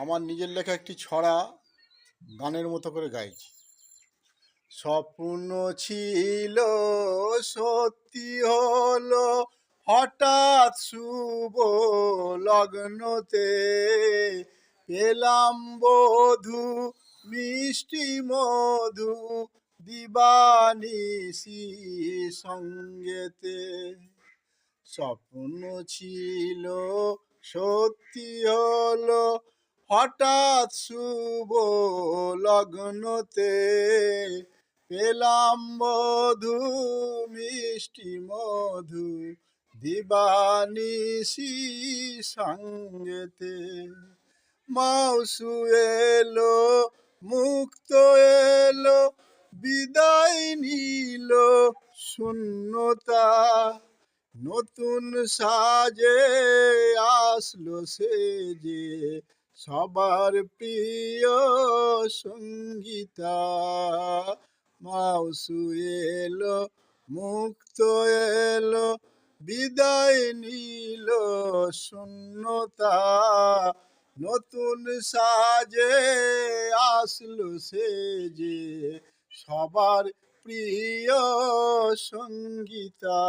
আমার নিজের লেখা একটি ছড়া গানের মতো করে গাইছি। স্বপ্ন ছিল সত্যি হলো হঠাৎ শুভ লগ্নতে, পেলাম বধূ মিষ্টি মধু দিবানিশি সঙ্গেতে। স্বপ্ন ছিল সত্যি হলো হঠাৎ শুভ লগ্নতে, পেলাম বধূ মিষ্টি মধু দিবানিশি সঙ্গেতে। মাউসু এলো মুক্ত এলো বিদায় নিল শূন্যতা, নতুন সাজে আসলো সে যে সবার প্রিয় সঙ্গীতা। মাউসু এলো মুক্ত এলো বিদায় নিল শূন্যতা, নতুন সাজে আসলো সে যে সবার প্রিয় সঙ্গীতা।